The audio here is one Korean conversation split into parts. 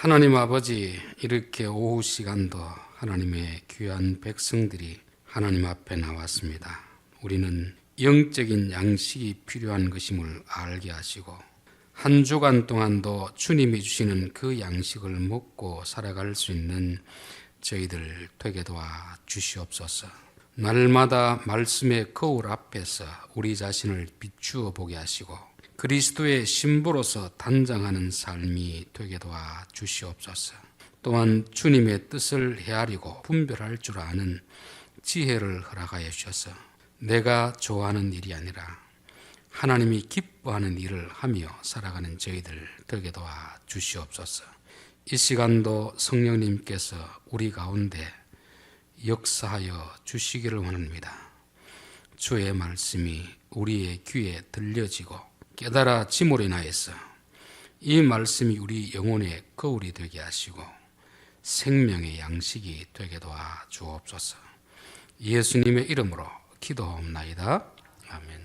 하나님 아버지, 이렇게 오후 시간도 하나님의 귀한 백성들이 하나님 앞에 나왔습니다. 우리는 영적인 양식이 필요한 것임을 알게 하시고 한 주간 동안도 주님이 주시는 그 양식을 먹고 살아갈 수 있는 저희들 되게 도와 주시옵소서. 날마다 말씀의 거울 앞에서 우리 자신을 비추어 보게 하시고 그리스도의 신부로서 단장하는 삶이 되게 도와 주시옵소서. 또한 주님의 뜻을 헤아리고 분별할 줄 아는 지혜를 허락하여 주셔서 내가 좋아하는 일이 아니라 하나님이 기뻐하는 일을 하며 살아가는 저희들 되게 도와 주시옵소서. 이 시간도 성령님께서 우리 가운데 역사하여 주시기를 원합니다. 주의 말씀이 우리의 귀에 들려지고 깨달아짐으로 인하여서 이 말씀이 우리 영혼의 거울이 되게 하시고 생명의 양식이 되게 도와 주옵소서. 예수님의 이름으로 기도하옵나이다. 아멘.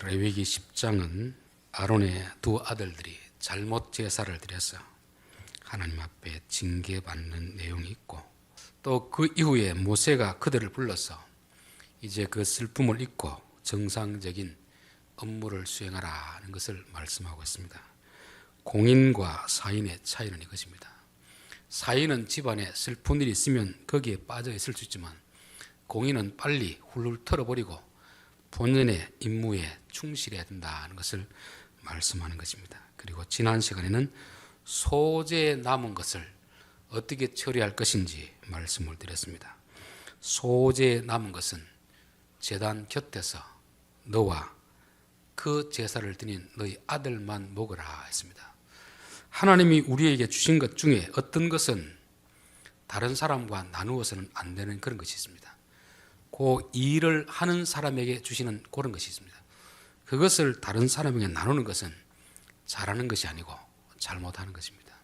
레위기 10장은 아론의 두 아들들이 잘못 제사를 드려서 하나님 앞에 징계받는 내용이 있고 또 그 이후에 모세가 그들을 불러서 이제 그 슬픔을 잊고 정상적인 업무를 수행하라는 것을 말씀하고 있습니다. 공인과 사인의 차이는 이것입니다. 사인은 집안에 슬픈 일이 있으면 거기에 빠져 있을 수 있지만 공인은 빨리 훌훌 털어버리고 본연의 임무에 충실해야 된다는 것을 말씀하는 것입니다. 그리고 지난 시간에는 소재에 남은 것을 어떻게 처리할 것인지 말씀을 드렸습니다. 소재에 남은 것은 제단 곁에서 너와 그 제사를 드린 너희 아들만 먹으라 했습니다. 하나님이 우리에게 주신 것 중에 어떤 것은 다른 사람과 나누어서는 안 되는 그런 것이 있습니다. 그 일을 하는 사람에게 주시는 그런 것이 있습니다. 그것을 다른 사람에게 나누는 것은 잘하는 것이 아니고 잘못하는 것입니다.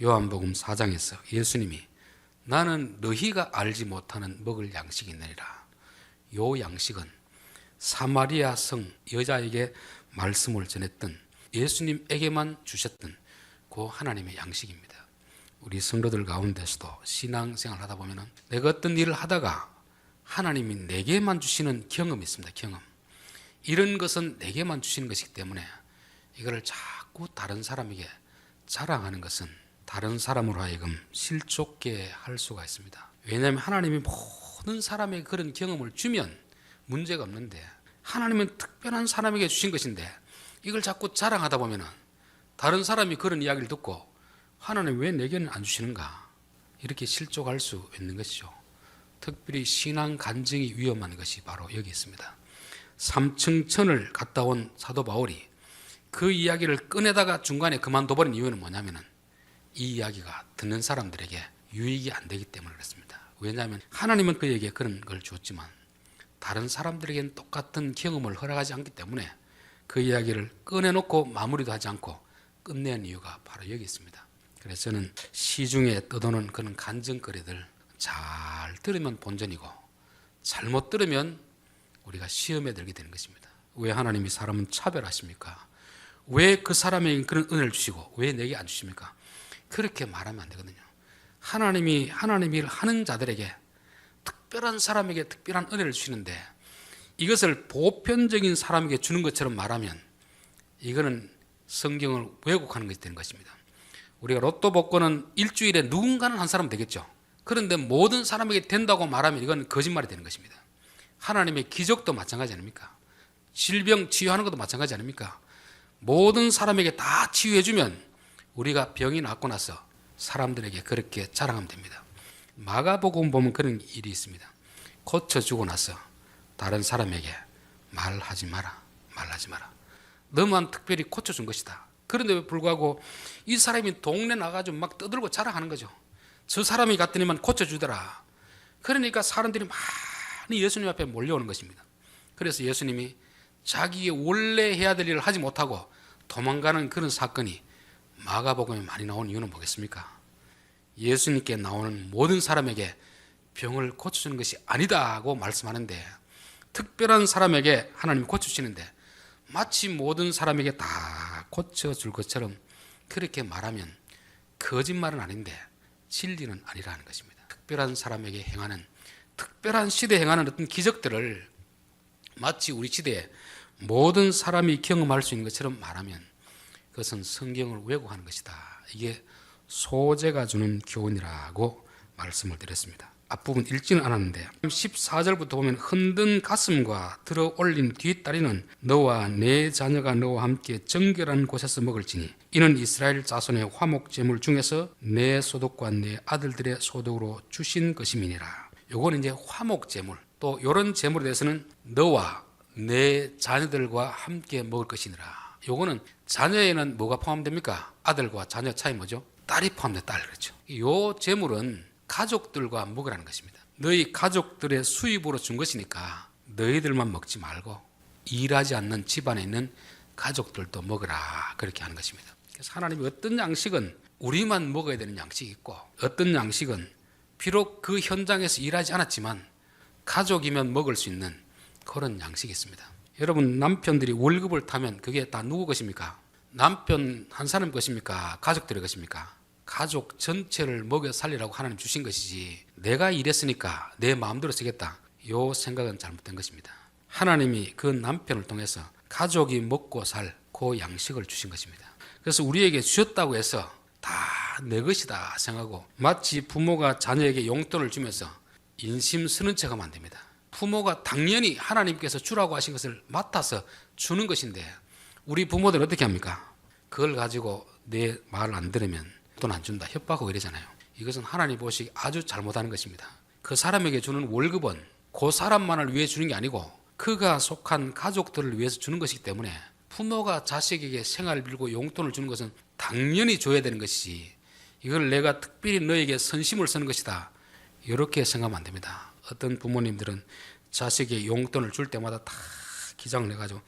요한복음 4장에서 예수님이 나는 너희가 알지 못하는 먹을 양식이 있느니라. 요 양식은 사마리아 성 여자에게 말씀을 전했던 예수님에게만 주셨던 그 하나님의 양식입니다. 우리 성도들 가운데서도 신앙생활 하다 보면 내가 어떤 일을 하다가 하나님이 내게만 주시는 경험이 있습니다. 경험. 이런 것은 내게만 주시는 것이기 때문에 이거를 자꾸 다른 사람에게 자랑하는 것은 다른 사람으로 하여금 실족게 할 수가 있습니다. 왜냐하면 하나님이 모든 사람에게 그런 경험을 주면 문제가 없는데 하나님은 특별한 사람에게 주신 것인데 이걸 자꾸 자랑하다 보면 다른 사람이 그런 이야기를 듣고 하나님 왜 내게는 안 주시는가 이렇게 실족할 수 있는 것이죠. 특별히 신앙 간증이 위험한 것이 바로 여기 있습니다. 삼층천을 갔다 온 사도 바울이 그 이야기를 꺼내다가 중간에 그만둬버린 이유는 뭐냐면 이 이야기가 듣는 사람들에게 유익이 안 되기 때문에 그렇습니다. 왜냐하면 하나님은 그에게 그런 걸 주었지만 다른 사람들에게는 똑같은 경험을 허락하지 않기 때문에 그 이야기를 꺼내놓고 마무리도 하지 않고 끝낸 이유가 바로 여기 있습니다. 그래서 저는 시중에 떠도는 그런 간증거리들 잘 들으면 본전이고 잘못 들으면 우리가 시험에 들게 되는 것입니다. 왜 하나님이 사람은 차별하십니까? 왜 그 사람에게 그런 은혜를 주시고 왜 내게 안 주십니까? 그렇게 말하면 안 되거든요. 하나님이 하나님 일을 하는 자들에게 특별한 사람에게 특별한 은혜를 주시는데 이것을 보편적인 사람에게 주는 것처럼 말하면 이거는 성경을 왜곡하는 것이 되는 것입니다. 우리가 로또 복권은 일주일에 누군가는 한 사람 되겠죠. 그런데 모든 사람에게 된다고 말하면 이건 거짓말이 되는 것입니다. 하나님의 기적도 마찬가지 아닙니까? 질병 치유하는 것도 마찬가지 아닙니까? 모든 사람에게 다 치유해주면 우리가 병이 낫고 나서 사람들에게 그렇게 자랑하면 됩니다. 마가복음 보면 그런 일이 있습니다. 고쳐주고 나서 다른 사람에게 말하지 마라. 너만 특별히 고쳐준 것이다. 그런데 불구하고 이 사람이 동네 나가지고 막 떠들고 자랑하는 거죠. 저 사람이 갔더니만 고쳐주더라. 그러니까 사람들이 많이 예수님 앞에 몰려오는 것입니다. 그래서 예수님이 자기의 원래 해야 될 일을 하지 못하고 도망가는 그런 사건이 마가복음에 많이 나오는 이유는 뭐겠습니까? 예수님께 나오는 모든 사람에게 병을 고쳐주는 것이 아니다고 말씀하는데 특별한 사람에게 하나님이 고쳐주시는데 마치 모든 사람에게 다 고쳐줄 것처럼 그렇게 말하면 거짓말은 아닌데 진리는 아니라는 것입니다. 특별한 사람에게 행하는, 특별한 시대에 행하는 어떤 기적들을 마치 우리 시대에 모든 사람이 경험할 수 있는 것처럼 말하면 그것은 성경을 왜곡하는 것이다. 이게 소재가 주는 교훈이라고 말씀을 드렸습니다. 앞부분 읽지는 않았는데 14절부터 보면 흔든 가슴과 들어 올린 뒷다리는 너와 내 자녀가 너와 함께 정결한 곳에서 먹을지니 이는 이스라엘 자손의 화목 제물 중에서 내 소득과 내 아들들의 소득으로 주신 것임이니라. 요거는 이제 화목 제물, 또 이런 제물에 대해서는 너와 내 자녀들과 함께 먹을 것이니라. 요거는 자녀에는 뭐가 포함됩니까? 아들과 자녀 차이 뭐죠? 딸이 포함된 딸, 그렇죠. 요 제물은 가족들과 먹으라는 것입니다. 너희 가족들의 수입으로 준 것이니까 너희들만 먹지 말고 일하지 않는 집안에 있는 가족들도 먹으라, 그렇게 하는 것입니다. 그래서 하나님이 어떤 양식은 우리만 먹어야 되는 양식이 있고 어떤 양식은 비록 그 현장에서 일하지 않았지만 가족이면 먹을 수 있는 그런 양식이 있습니다. 여러분, 남편들이 월급을 타면 그게 다 누구 것입니까? 남편 한 사람 것입니까? 가족들의 것입니까? 가족 전체를 먹여 살리라고 하나님 주신 것이지 내가 일했으니까 내 마음대로 쓰겠다, 이 생각은 잘못된 것입니다. 하나님이 그 남편을 통해서 가족이 먹고 살 그 양식을 주신 것입니다. 그래서 우리에게 주셨다고 해서 다 내 것이다 생각하고 마치 부모가 자녀에게 용돈을 주면서 인심 쓰는 척하면 안 됩니다. 부모가 당연히 하나님께서 주라고 하신 것을 맡아서 주는 것인데 우리 부모들은 어떻게 합니까? 그걸 가지고 내 말을 안 들으면 돈 안 준다, 협박하고 이러잖아요. 이것은 하나님 보시기 아주 잘못하는 것입니다. 그 사람에게 주는 월급은 그 사람만을 위해 주는 게 아니고 그가 속한 가족들을 위해서 주는 것이기 때문에 부모가 자식에게 생활을 빌고 용돈을 주는 것은 당연히 줘야 되는 것이지 이걸 내가 특별히 너에게 선심을 쓰는 것이다, 이렇게 생각하면 안 됩니다. 어떤 부모님들은 자식에게 용돈을 줄 때마다 다 기장을 내가지고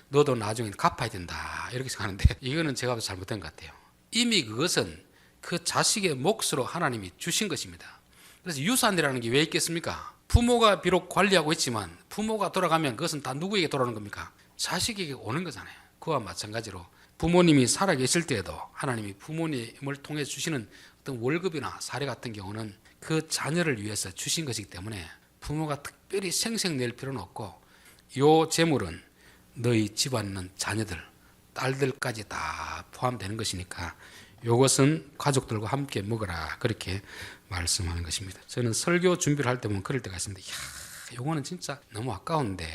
너도 나중에 갚아야 된다, 이렇게 생각하는데 이거는 제가 잘못된 것 같아요. 이미 그것은 그 자식의 몫으로 하나님이 주신 것입니다. 그래서 유산이라는 게 왜 있겠습니까? 부모가 비록 관리하고 있지만 부모가 돌아가면 그것은 다 누구에게 돌아오는 겁니까? 자식에게 오는 거잖아요. 그와 마찬가지로 부모님이 살아계실 때에도 하나님이 부모님을 통해 주시는 어떤 월급이나 사례 같은 경우는 그 자녀를 위해서 주신 것이기 때문에 부모가 특별히 생색낼 필요는 없고 이 재물은 너희 집안에 있는 자녀들, 딸들까지 다 포함되는 것이니까 이것은 가족들과 함께 먹으라, 그렇게 말씀하는 것입니다. 저는 설교 준비를 할 때 보면 그럴 때가 있습니다. 이야, 이거는 진짜 너무 아까운데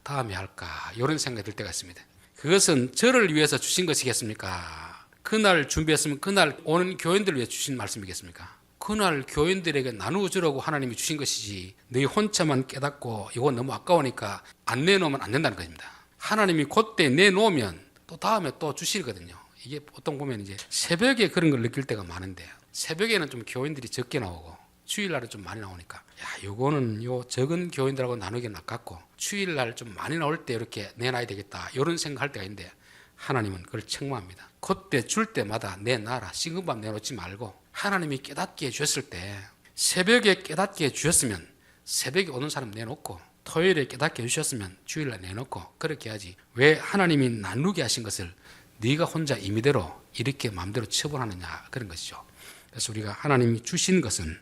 다음에 할까, 이런 생각이 들 때가 있습니다. 그것은 저를 위해서 주신 것이겠습니까? 그날 준비했으면 그날 오는 교인들을 위해 주신 말씀이겠습니까? 그날 교인들에게 나누어 주라고 하나님이 주신 것이지 너희 혼자만 깨닫고 이거 너무 아까우니까 안 내놓으면 안 된다는 것입니다. 하나님이 그때 내놓으면 또 다음에 또 주시거든요. 이게 보통 보면 이제 새벽에 그런 걸 느낄 때가 많은데 새벽에는 좀 교인들이 적게 나오고 주일날은 좀 많이 나오니까 야, 요거는 요 적은 교인들하고 나누기는 아깝고 주일날 좀 많이 나올 때 이렇게 내놔야 되겠다, 이런 생각할 때가 있는데 하나님은 그걸 책망합니다. 그때 줄 때마다 내놔라, 시금밥 내놓지 말고 하나님이 깨닫게 해주셨을 때 새벽에 깨닫게 해주셨으면 새벽에 오는 사람 내놓고 토요일에 깨닫게 해주셨으면 주일날 내놓고 그렇게 해야지 왜 하나님이 나누게 하신 것을 네가 혼자 임의대로 이렇게 마음대로 처분하느냐, 그런 것이죠. 그래서 우리가 하나님이 주신 것은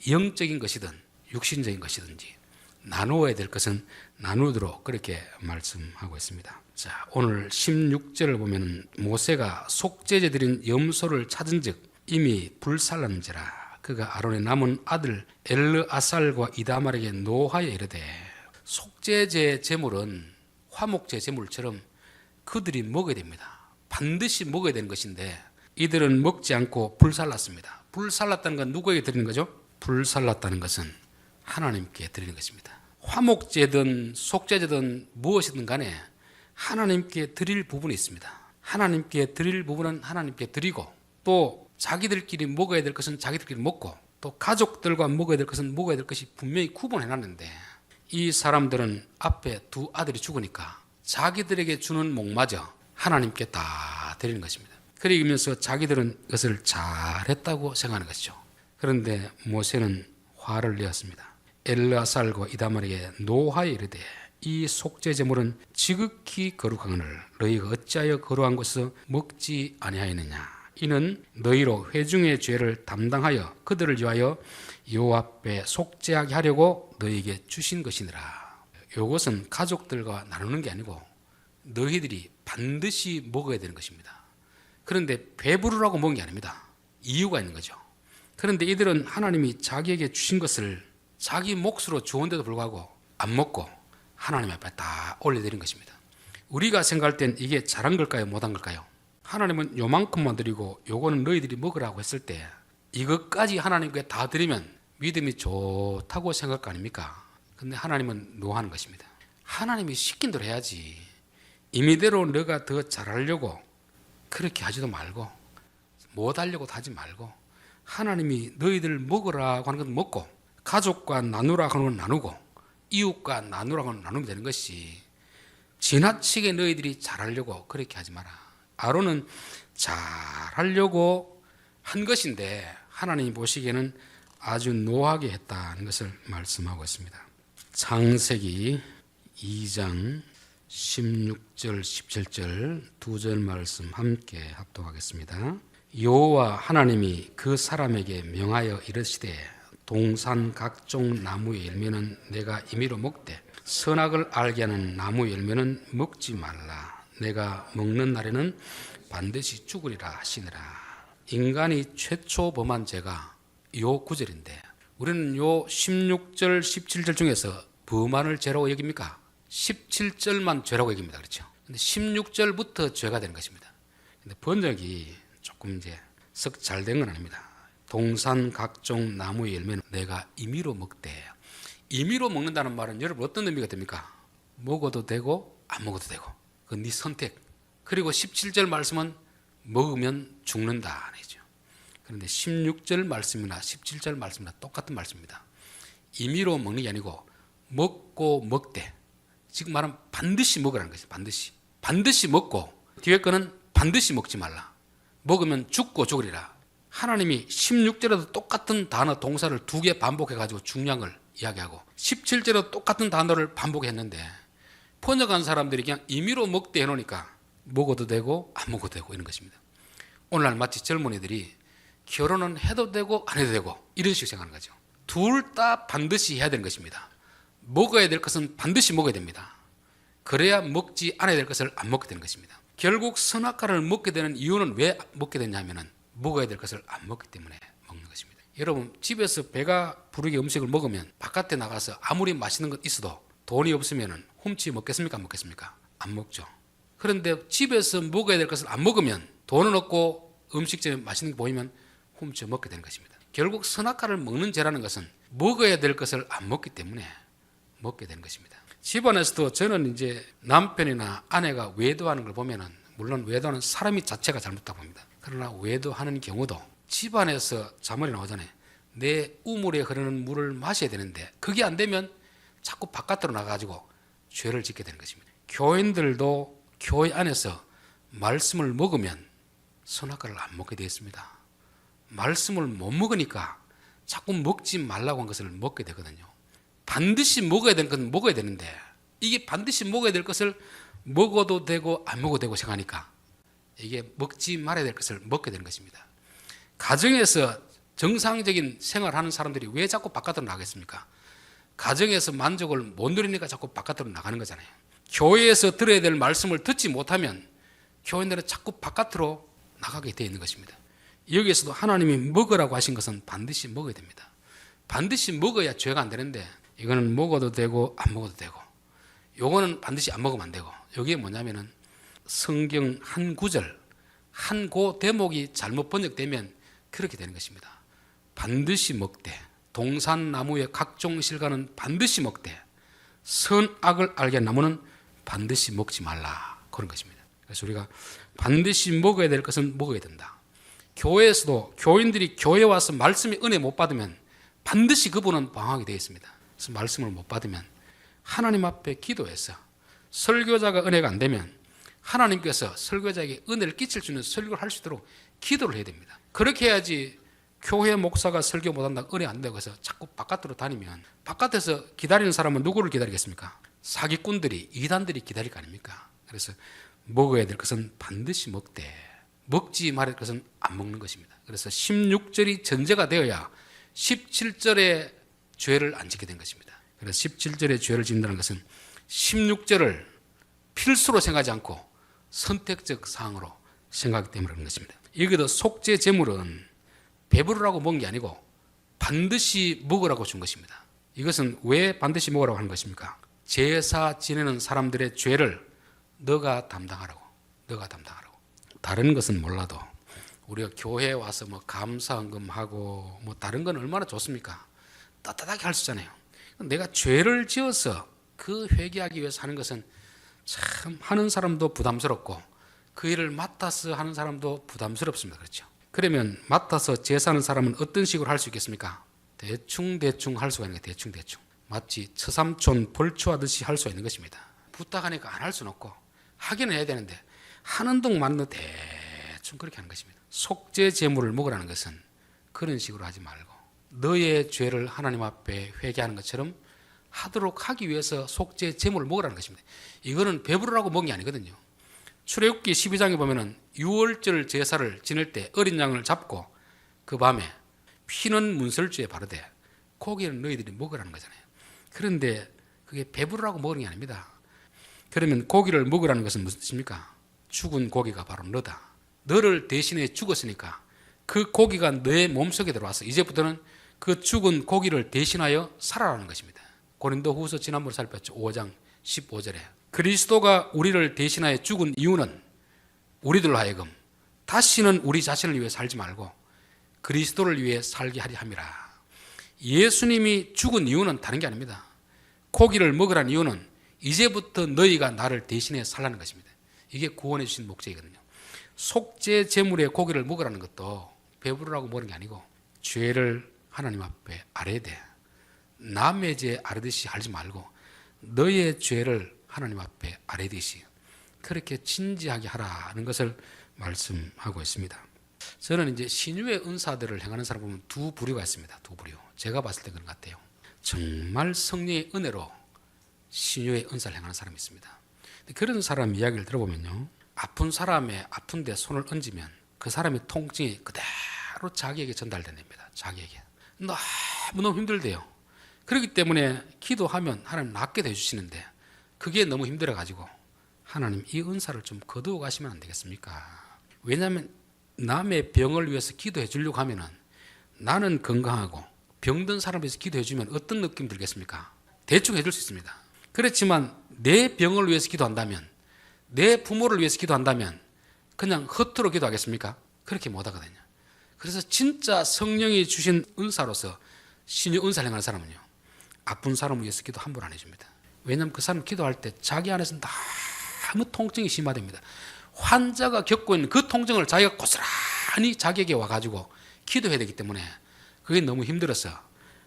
영적인 것이든 육신적인 것이든지 나누어야 될 것은 나누도록 그렇게 말씀하고 있습니다. 자, 오늘 16절을 보면 모세가 속죄제 드린 염소를 찾은 즉 이미 불살랐는지라 그가 아론의 남은 아들 엘르아살과 이다말에게 노하여 이르되, 속죄제 제물은 화목제 제물처럼 그들이 먹어야 됩니다. 반드시 먹어야 되는 것인데 이들은 먹지 않고 불살랐습니다. 불살랐다는 건 누구에게 드리는 거죠? 불살랐다는 것은 하나님께 드리는 것입니다. 화목제든 속죄제든 무엇이든 간에 하나님께 드릴 부분이 있습니다. 하나님께 드릴 부분은 하나님께 드리고 또 자기들끼리 먹어야 될 것은 자기들끼리 먹고 또 가족들과 먹어야 될 것은 먹어야 될 것이 분명히 구분해놨는데 이 사람들은 앞에 두 아들이 죽으니까 자기들에게 주는 목마저 하나님께 다 드리는 것입니다. 그러면서 자기들은 그것을 잘했다고 생각하는 것이죠. 그런데 모세는 화를 내었습니다. 엘르아살과 이다말에게 노하여 이르되, 이 속죄제물은 지극히 거룩하거늘 너희가 어찌하여 거룩한 것을 먹지 아니하였느냐. 이는 너희로 회중의 죄를 담당하여 그들을 위하여 여호와 앞에 속죄하게 하려고 너희에게 주신 것이니라. 이것은 가족들과 나누는 게 아니고 너희들이 반드시 먹어야 되는 것입니다. 그런데 배부르라고 먹은 게 아닙니다. 이유가 있는 거죠. 그런데 이들은 하나님이 자기에게 주신 것을 자기 몫으로 주었는데도 불구하고 안 먹고 하나님 앞에 다 올려드린 것입니다. 우리가 생각할 땐 이게 잘한 걸까요? 못한 걸까요? 하나님은 요만큼만 드리고 요거는 너희들이 먹으라고 했을 때 이것까지 하나님께 다 드리면 믿음이 좋다고 생각할 거 아닙니까? 근데 하나님은 노하는 것입니다. 하나님이 시킨 대로 해야지 임의대로 너가 더 잘하려고 그렇게 하지도 말고 못하려고 하지 말고 하나님이 너희들 먹으라고 하는 건 먹고 가족과 나누라고 하는 건 나누고 이웃과 나누라고 하는 건 나누면 되는 것이 지나치게 너희들이 잘하려고 그렇게 하지 마라. 아론은 잘하려고 한 것인데 하나님이 보시기에는 아주 노하게 했다는 것을 말씀하고 있습니다. 창세기 2장 16절 17절 두 절 말씀 함께 합독하겠습니다. 여호와 하나님이 그 사람에게 명하여 이르시되 동산 각종 나무의 열매는 내가 임의로 먹되 선악을 알게 하는 나무 열매는 먹지 말라. 내가 먹는 날에는 반드시 죽으리라 하시니라. 인간이 최초 범한 죄가 요 구절인데 우리는 요 16절 17절 중에서 범한을 죄라고 여깁니까? 17절만 죄라고 여깁니다. 그렇죠? 근데 16절부터 죄가 되는 것입니다. 근데 번역이 조금 이제 썩 잘 된 건 아닙니다. 동산 각종 나무의 열매는 내가 임의로 먹되. 임의로 먹는다는 말은 여러분 어떤 의미가 됩니까? 먹어도 되고 안 먹어도 되고 그건 네 선택. 그리고 17절 말씀은 먹으면 죽는다 아니죠. 그런데 16절 말씀이나 17절 말씀이나 똑같은 말씀입니다. 임의로 먹는 게 아니고 먹고 먹되. 지금 말하면 반드시 먹으라는 것이죠. 반드시 먹고 뒤에 거는 반드시 먹지 말라. 먹으면 죽고 죽으리라. 하나님이 16절에도 똑같은 단어 동사를 두 개 반복해가지고 중요한 걸 이야기하고 17절에도 똑같은 단어를 반복했는데 번역한 사람들이 그냥 임의로 먹되 해놓으니까 먹어도 되고 안 먹어도 되고 이런 것입니다. 오늘날 마치 젊은이들이 결혼은 해도 되고 안 해도 되고 이런 식으로 생각하는 거죠. 둘 다 반드시 해야 되는 것입니다. 먹어야 될 것은 반드시 먹어야 됩니다. 그래야 먹지 않아야 될 것을 안 먹게 되는 것입니다. 결국 선악과를 먹게 되는 이유는 왜 먹게 되냐면은 먹어야 될 것을 안 먹기 때문에 먹는 것입니다. 여러분 집에서 배가 부르게 음식을 먹으면 바깥에 나가서 아무리 맛있는 것 있어도 돈이 없으면 훔치 먹겠습니까? 안 먹겠습니까? 안 먹죠. 그런데 집에서 먹어야 될 것을 안 먹으면 돈은 없고 음식점에 맛있는 게 보이면 훔쳐 먹게 되는 것입니다. 결국 선악과를 먹는 죄라는 것은 먹어야 될 것을 안 먹기 때문에 먹게 되는 것입니다. 집안에서도 저는 이제 남편이나 아내가 외도하는 걸 보면은 물론 외도하는 사람이 자체가 잘못다고 봅니다. 그러나 외도하는 경우도 집안에서 자문이 나오잖아요. 내 우물에 흐르는 물을 마셔야 되는데 그게 안 되면 자꾸 바깥으로 나가가지고 죄를 짓게 되는 것입니다. 교인들도 교회 안에서 말씀을 먹으면 선악과를 안 먹게 되어 있습니다. 말씀을 못 먹으니까 자꾸 먹지 말라고 한 것을 먹게 되거든요. 반드시 먹어야 되는 건 먹어야 되는데 이게 반드시 먹어야 될 것을 먹어도 되고 안 먹어도 되고 생각하니까 이게 먹지 말아야 될 것을 먹게 되는 것입니다. 가정에서 정상적인 생활하는 사람들이 왜 자꾸 바깥으로 나가겠습니까? 가정에서 만족을 못 누리니까 자꾸 바깥으로 나가는 거잖아요. 교회에서 들어야 될 말씀을 듣지 못하면 교인들은 자꾸 바깥으로 나가게 되어 있는 것입니다. 여기에서도 하나님이 먹으라고 하신 것은 반드시 먹어야 됩니다. 반드시 먹어야 죄가 안 되는데 이거는 먹어도 되고 안 먹어도 되고 요거는 반드시 안 먹으면 안 되고 여기에 뭐냐면은 성경 한 구절 한 고 대목이 잘못 번역되면 그렇게 되는 것입니다. 반드시 먹되 동산나무의 각종 실과는 반드시 먹되 선악을 알게 한 나무는 반드시 먹지 말라 그런 것입니다. 그래서 우리가 반드시 먹어야 될 것은 먹어야 된다. 교회에서도 교인들이 교회 와서 말씀의 은혜 못 받으면 반드시 그분은 방황하게 되어 있습니다. 그래서 말씀을 못 받으면 하나님 앞에 기도해서 설교자가 은혜가 안 되면 하나님께서 설교자에게 은혜를 끼칠 수 있는 설교를 할 수 있도록 기도를 해야 됩니다. 그렇게 해야지 교회 목사가 설교 못한다 은혜 안 되고 해서 자꾸 바깥으로 다니면 바깥에서 기다리는 사람은 누구를 기다리겠습니까? 사기꾼들이 이단들이 기다릴 거 아닙니까? 그래서 먹어야 될 것은 반드시 먹되 먹지 말할 것은 안 먹는 것입니다. 그래서 16절이 전제가 되어야 17절의 죄를 안 짓게 된 것입니다. 그래서 17절의 죄를 짓는다는 것은 16절을 필수로 생각하지 않고 선택적 사항으로 생각하기 때문에 그런 것입니다. 여기도 속죄 제물은 배부르라고 먹은 게 아니고 반드시 먹으라고 준 것입니다. 이것은 왜 반드시 먹으라고 하는 것입니까? 제사 지내는 사람들의 죄를 너가 담당하라고. 다른 것은 몰라도 우리가 교회에 와서 뭐 감사헌금하고 뭐 다른 건 얼마나 좋습니까? 떳떳하게 할 수 있잖아요. 내가 죄를 지어서 그 회개하기 위해서 하는 것은 참 하는 사람도 부담스럽고 그 일을 맡아서 하는 사람도 부담스럽습니다. 그렇죠? 그러면 맡아서 제사하는 사람은 어떤 식으로 할 수 있겠습니까? 대충 할 수가 있는 거예요. 대충. 마치 처삼촌 벌초하듯이 할 수가 있는 것입니다. 부탁하니까 안 할 수는 없고 하기는 해야 되는데 하는 동 마는 동 대충 그렇게 하는 것입니다. 속죄 제물을 먹으라는 것은 그런 식으로 하지 말고 너의 죄를 하나님 앞에 회개하는 것처럼 하도록 하기 위해서 속죄 제물을 먹으라는 것입니다. 이거는 배부르라고 먹은 게 아니거든요. 출애굽기 12장에 보면은 6월절 제사를 지낼 때 어린 양을 잡고 그 밤에 피는 문설주에 바르되 고기는 너희들이 먹으라는 거잖아요. 그런데 그게 배부르라고 먹는 게 아닙니다. 그러면 고기를 먹으라는 것은 무슨 뜻입니까? 죽은 고기가 바로 너다. 너를 대신해 죽었으니까 그 고기가 너의 몸속에 들어와서 이제부터는 그 죽은 고기를 대신하여 살아라는 것입니다. 고린도후서 지난번에 살폈죠. 5장 15절에 그리스도가 우리를 대신하여 죽은 이유는 우리들로 하여금 다시는 우리 자신을 위해 살지 말고 그리스도를 위해 살게 하려 함이라. 예수님이 죽은 이유는 다른 게 아닙니다. 고기를 먹으라는 이유는 이제부터 너희가 나를 대신해 살라는 것입니다. 이게 구원해 주신 목적이거든요. 속죄 제물의 고기를 먹으라는 것도 배부르라고 먹는 게 아니고 죄를 하나님 앞에 아뢰야 돼. 남의 죄 아뢰듯이 하지 말고 너의 죄를 하나님 앞에 아뢰듯이 그렇게 진지하게 하라는 것을 말씀하고 있습니다. 저는 이제 신유의 은사들을 행하는 사람 보면 두 부류가 있습니다. 두 부류. 제가 봤을 때 그런 것 같아요. 정말 성령의 은혜로 신유의 은사를 행하는 사람이 있습니다. 그런 사람 이야기를 들어보면요, 아픈 사람의 아픈데 손을 얹으면 그 사람의 통증이 그대로 자기에게 전달됩니다. 자기에게 너무 힘들대요. 그렇기 때문에 기도하면 하나님 낫게 해주시는데 그게 너무 힘들어가지고 하나님 이 은사를 좀 거두어 가시면 안 되겠습니까? 왜냐하면 남의 병을 위해서 기도해 주려고 하면은 나는 건강하고 병든 사람을 위해서 기도해 주면 어떤 느낌 들겠습니까? 대충 해줄 수 있습니다. 그렇지만 내 병을 위해서 기도한다면, 내 부모를 위해서 기도한다면 그냥 헛으로 기도하겠습니까? 그렇게 못하거든요. 그래서 진짜 성령이 주신 은사로서 신유 은사를 행하는 사람은요, 아픈 사람을 위해서 기도 함부로 안 해줍니다. 왜냐하면 그 사람 기도할 때 자기 안에서 너무 통증이 심화됩니다. 환자가 겪고 있는 그 통증을 자기가 고스란히 자기에게 와가지고 기도해야 되기 때문에 그게 너무 힘들어서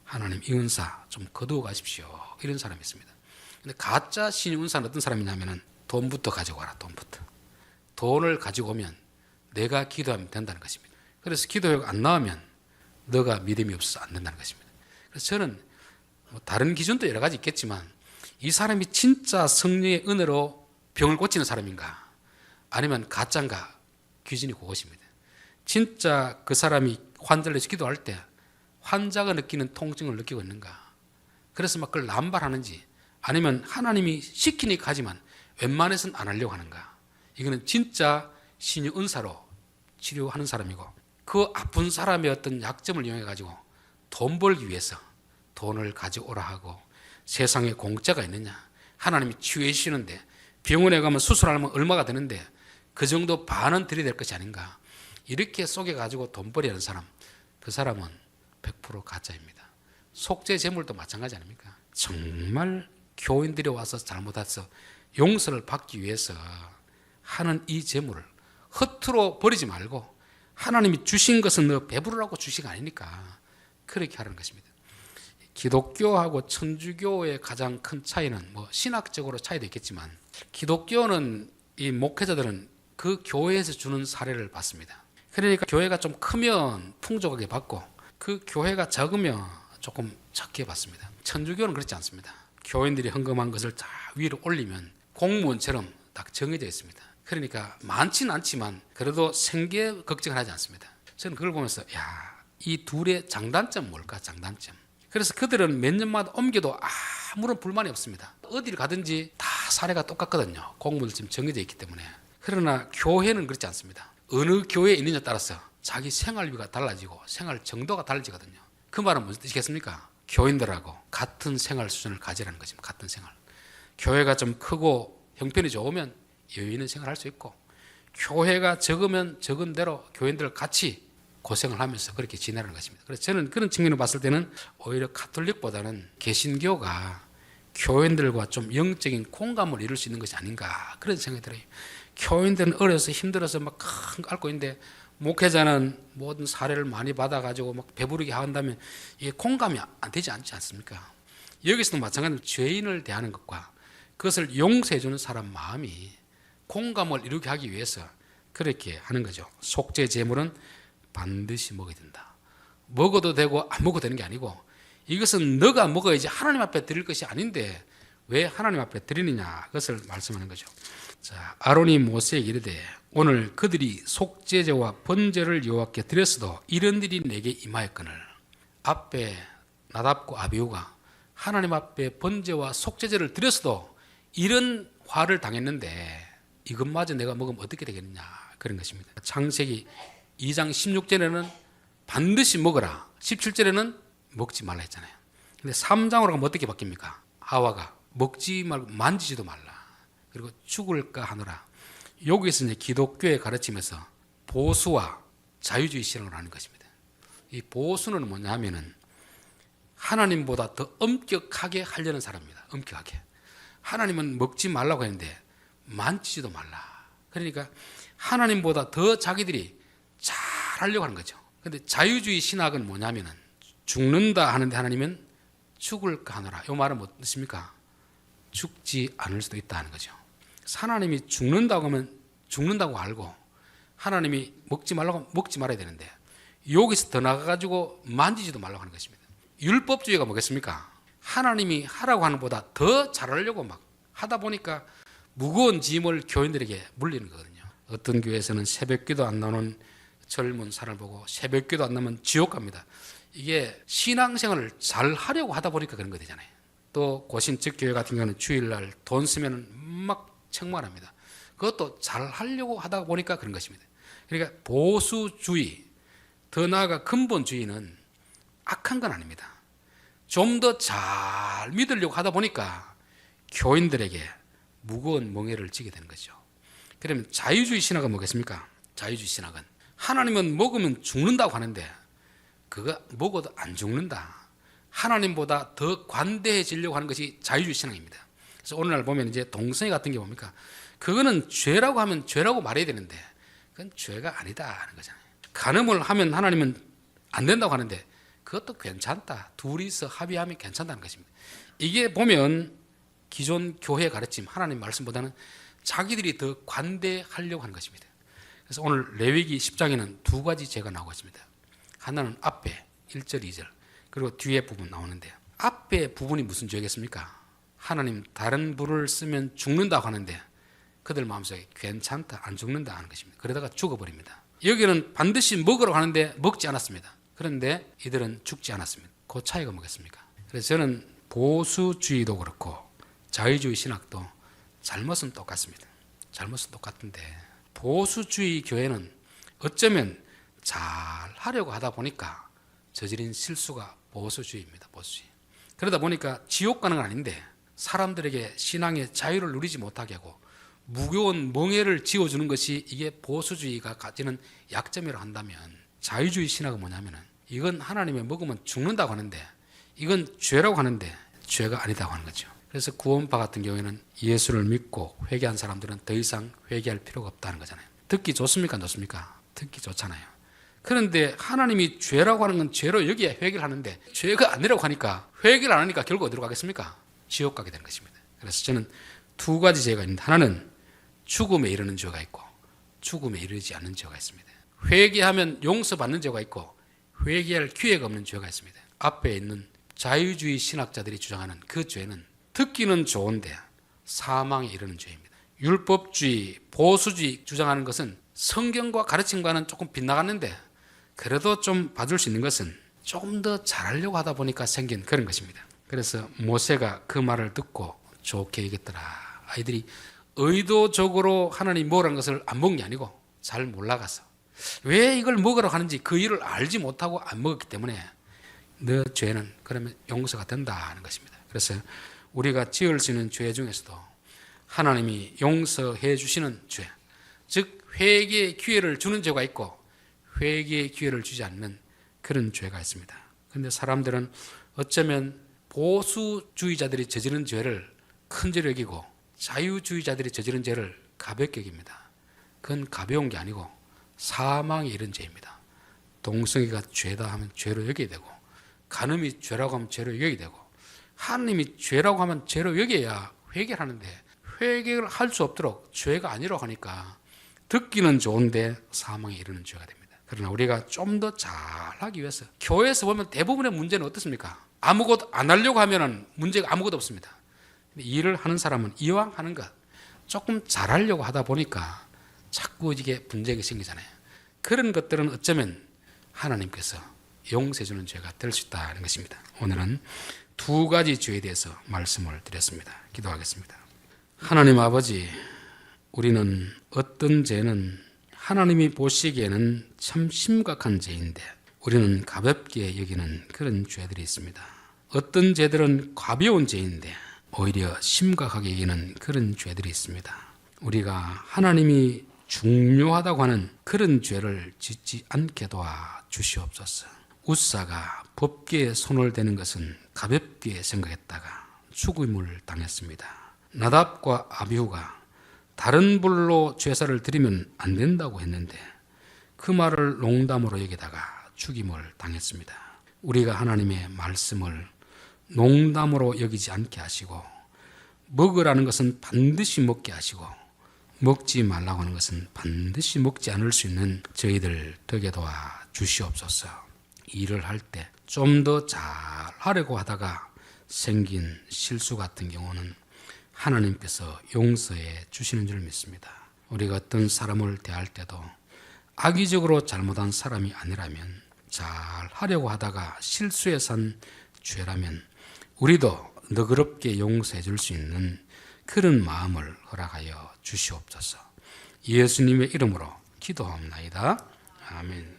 하나님 이 은사 좀 거두어 가십시오, 이런 사람이 있습니다. 근데 가짜 신유 은사는 어떤 사람이냐면은 돈부터 가지고 와라. 돈을 가지고 오면 내가 기도하면 된다는 것입니다. 그래서 기도가 안 나오면 너가 믿음이 없어서 안 된다는 것입니다. 그래서 저는 뭐 다른 기준도 여러 가지 있겠지만 이 사람이 진짜 성령의 은혜로 병을 고치는 사람인가, 아니면 가짜인가, 기준이 그것입니다. 진짜 그 사람이 환자를 위해서 기도할 때 환자가 느끼는 통증을 느끼고 있는가, 그래서 막 그걸 남발하는지, 아니면 하나님이 시키니까 하지만 웬만해서는 안 하려고 하는가, 이거는 진짜 신유 은사로 치료하는 사람이고, 그 아픈 사람의 어떤 약점을 이용해 가지고 돈 벌기 위해서 돈을 가져오라 하고, 세상에 공짜가 있느냐, 하나님이 치유해 주시는데 병원에 가면 수술하면 얼마가 되는데 그 정도 반은 들여야 될 것이 아닌가, 이렇게 속여 가지고 돈벌이 하는 사람, 그 사람은 100% 가짜입니다. 속죄 제물도 마찬가지 아닙니까? 정말 교인들이 와서 잘못해서 용서를 받기 위해서 하는 이 제물을 허투루 버리지 말고, 하나님이 주신 것은 너 배부르라고 주신 거 아니니까 그렇게 하라는 것입니다. 기독교하고 천주교의 가장 큰 차이는 뭐 신학적으로 차이도 있겠지만, 기독교는 이 목회자들은 그 교회에서 주는 사례를 받습니다. 그러니까 교회가 좀 크면 풍족하게 받고 그 교회가 적으면 조금 적게 받습니다. 천주교는 그렇지 않습니다. 교인들이 헌금한 것을 다 위로 올리면 공무원처럼 딱 정해져 있습니다. 그러니까 많지는 않지만 그래도 생계 걱정을 하지 않습니다. 저는 그걸 보면서 이 둘의 장단점 뭘까? 장단점. 그래서 그들은 몇 년마다 옮겨도 아무런 불만이 없습니다. 어디를 가든지 다 사례가 똑같거든요. 공무들 지금 정해져 있기 때문에. 그러나 교회는 그렇지 않습니다. 어느 교회에 있느냐에 따라서 자기 생활비가 달라지고 생활 정도가 달라지거든요. 그 말은 무슨 뜻이겠습니까? 교인들하고 같은 생활 수준을 가지라는 거죠. 같은 생활. 교회가 좀 크고 형편이 좋으면 여유 있는 생활을 할 수 있고, 교회가 적으면 적은 대로 교인들 같이 고생을 하면서 그렇게 지내라는 것입니다. 그래서 저는 그런 측면으로 봤을 때는 오히려 가톨릭보다는 개신교가 교인들과 좀 영적인 공감을 이룰 수 있는 것이 아닌가, 그런 생각이 들어요. 교인들은 어려서 힘들어서 막 큰 거 앓고 있는데 목회자는 모든 사례를 많이 받아가지고 막 배부르게 한다면 이게 공감이 안 되지 않지 않습니까? 여기서도 마찬가지로 죄인을 대하는 것과 그것을 용서해주는 사람 마음이 공감을 이루게 하기 위해서 그렇게 하는 거죠. 속죄 제물은 반드시 먹어야 된다. 먹어도 되고 안 먹어도 되는 게 아니고, 이것은 너가 먹어야지 하나님 앞에 드릴 것이 아닌데 왜 하나님 앞에 드리느냐, 그것을 말씀하는 거죠. 자, 아론이 모세에게 이르되 오늘 그들이 속죄제와 번제를 여호와께 드렸어도 이런 일이 내게 임하였거늘. 앞에 나답과 아비후가 하나님 앞에 번제와 속죄제를 드렸어도 이런 화를 당했는데 이것마저 내가 먹으면 어떻게 되겠느냐, 그런 것입니다. 창세기 2장 16절에는 반드시 먹어라, 17절에는 먹지 말라 했잖아요. 근데 3장으로 가면 어떻게 바뀝니까? 하와가 먹지 말고 만지지도 말라, 그리고 죽을까 하노라. 여기서 이제 기독교의 가르침에서 보수와 자유주의 신앙을 하는 것입니다. 이 보수는 뭐냐 하면은 하나님보다 더 엄격하게 하려는 사람입니다. 엄격하게. 하나님은 먹지 말라고 했는데 만지지도 말라. 그러니까 하나님보다 더 자기들이 잘 하려고 하는 거죠. 근데 자유주의 신학은 뭐냐면은 죽는다 하는데 하나님은 죽을까 하노라. 이 말은 뭐 뜻입니까? 죽지 않을 수도 있다 하는 거죠. 하나님이 죽는다고 하면 죽는다고 알고 하나님이 먹지 말라고 하면 먹지 말아야 되는데 여기서 더 나가가지고 만지지도 말라고 하는 것입니다. 율법주의가 뭐겠습니까? 하나님이 하라고 하는 것보다 더 잘하려고 막 하다 보니까 무거운 짐을 교인들에게 물리는 거거든요. 어떤 교회에서는 새벽기도 안 나오는 젊은 사람을 보고 새벽기도 안 나면 지옥 갑니다. 이게 신앙생활을 잘 하려고 하다 보니까 그런 거 되잖아요. 또 고신적 교회 같은 경우는 주일날 돈 쓰면 막 책망합니다. 그것도 잘 하려고 하다 보니까 그런 것입니다. 그러니까 보수주의, 더 나아가 근본주의는 악한 건 아닙니다. 좀 더 잘 믿으려고 하다 보니까 교인들에게 무거운 멍에를 지게 되는 거죠. 그러면 자유주의 신학은 뭐겠습니까? 자유주의 신학은 하나님은 먹으면 죽는다고 하는데 그거 먹어도 안 죽는다. 하나님보다 더 관대해지려고 하는 것이 자유주의 신앙입니다. 그래서 오늘날 보면 이제 동성애 같은 게 뭡니까? 그거는 죄라고 하면 죄라고 말해야 되는데 그건 죄가 아니다 하는 거잖아요. 간음을 하면 하나님은 안 된다고 하는데 그것도 괜찮다. 둘이서 합의하면 괜찮다는 것입니다. 이게 보면 기존 교회 가르침, 하나님 말씀보다는 자기들이 더 관대하려고 하는 것입니다. 그래서 오늘 레위기 10장에는 두 가지 죄가 나오고 있습니다. 하나는 앞에 1절, 2절, 그리고 뒤에 부분 나오는데요. 앞에 부분이 무슨 죄겠습니까? 하나님 다른 불을 쓰면 죽는다고 하는데 그들 마음속에 괜찮다, 안 죽는다 하는 것입니다. 그러다가 죽어버립니다. 여기는 반드시 먹으라고 하는데 먹지 않았습니다. 그런데 이들은 죽지 않았습니다. 그 차이가 뭐겠습니까? 그래서 저는 보수주의도 그렇고 자유주의 신학도 잘못은 똑같습니다. 잘못은 똑같은데 보수주의 교회는 어쩌면 잘 하려고 하다 보니까 저지른 실수가 보수주의입니다. 보수주의. 그러다 보니까 지옥 가는 건 아닌데 사람들에게 신앙의 자유를 누리지 못하게 하고 무거운 멍에를 지어주는 것이 이게 보수주의가 가지는 약점이라고 한다면 자유주의 신학은 뭐냐면은 이건 하나님의 먹으면 죽는다고 하는데 이건 죄라고 하는데 죄가 아니다고 하는 거죠. 그래서 구원파 같은 경우에는 예수를 믿고 회개한 사람들은 더 이상 회개할 필요가 없다는 거잖아요. 듣기 좋습니까? 안 좋습니까? 듣기 좋잖아요. 그런데 하나님이 죄라고 하는 건 죄로 여기에 회개를 하는데 죄가 아니라고 하니까 회개를 안 하니까 결국 어디로 가겠습니까? 지옥 가게 되는 것입니다. 그래서 저는 두 가지 죄가 있는데 하나는 죽음에 이르는 죄가 있고 죽음에 이르지 않는 죄가 있습니다. 회개하면 용서받는 죄가 있고 회개할 기회가 없는 죄가 있습니다. 앞에 있는 자유주의 신학자들이 주장하는 그 죄는 듣기는 좋은데 사망에 이르는 죄입니다. 율법주의, 보수주의 주장하는 것은 성경과 가르침과는 조금 빗나갔는데 그래도 좀 봐줄 수 있는 것은 조금 더 잘하려고 하다 보니까 생긴 그런 것입니다. 그래서 모세가 그 말을 듣고 좋게 여겼더라. 아이들이 의도적으로 하나님 먹으라는 것을 안 먹은 게 아니고 잘 몰라가서 왜 이걸 먹으라고 하는지 그 일을 알지 못하고 안 먹었기 때문에 너 죄는 그러면 용서가 된다 하는 것입니다. 그래서 우리가 지을 수 있는 죄 중에서도 하나님이 용서해 주시는 죄, 즉 회개의 기회를 주는 죄가 있고 회개의 기회를 주지 않는 그런 죄가 있습니다. 그런데 사람들은 어쩌면 보수주의자들이 저지른 죄를 큰 죄로 여기고 자유주의자들이 저지른 죄를 가볍게 여깁니다. 그건 가벼운 게 아니고 사망에 이른 죄입니다. 동성애가 죄다 하면 죄로 여겨야 되고 간음이 죄라고 하면 죄로 여겨야 되고 하나님이 죄라고 하면 죄로 여겨야 회개를 하는데 회개를 할 수 없도록 죄가 아니라고 하니까 듣기는 좋은데 사망에 이르는 죄가 됩니다. 그러나 우리가 좀 더 잘하기 위해서 교회에서 보면 대부분의 문제는 어떻습니까? 아무것도 안 하려고 하면 문제가 아무것도 없습니다. 일을 하는 사람은 이왕 하는 것 조금 잘하려고 하다 보니까 자꾸 이게 문제가 생기잖아요. 그런 것들은 어쩌면 하나님께서 용서해 주는 죄가 될 수 있다는 것입니다. 오늘은 두 가지 죄에 대해서 말씀을 드렸습니다. 기도하겠습니다. 하나님 아버지, 우리는 어떤 죄는 하나님이 보시기에는 참 심각한 죄인데 우리는 가볍게 여기는 그런 죄들이 있습니다. 어떤 죄들은 가벼운 죄인데 오히려 심각하게 여기는 그런 죄들이 있습니다. 우리가 하나님이 중요하다고 하는 그런 죄를 짓지 않게 도와 주시옵소서. 웃사가 법궤에 손을 대는 것은 가볍게 생각했다가 죽음을 당했습니다. 나답과 아비후가 다른 불로 제사를 드리면 안 된다고 했는데 그 말을 농담으로 여기다가 죽임을 당했습니다. 우리가 하나님의 말씀을 농담으로 여기지 않게 하시고 먹으라는 것은 반드시 먹게 하시고 먹지 말라고 하는 것은 반드시 먹지 않을 수 있는 저희들 되게 도와 주시옵소서. 일을 할 때 좀 더 잘하려고 하다가 생긴 실수 같은 경우는 하나님께서 용서해 주시는 줄 믿습니다. 우리가 어떤 사람을 대할 때도 악의적으로 잘못한 사람이 아니라면 잘하려고 하다가 실수해서 한 죄라면 우리도 너그럽게 용서해 줄 수 있는 그런 마음을 허락하여 주시옵소서. 예수님의 이름으로 기도합니다. 아멘.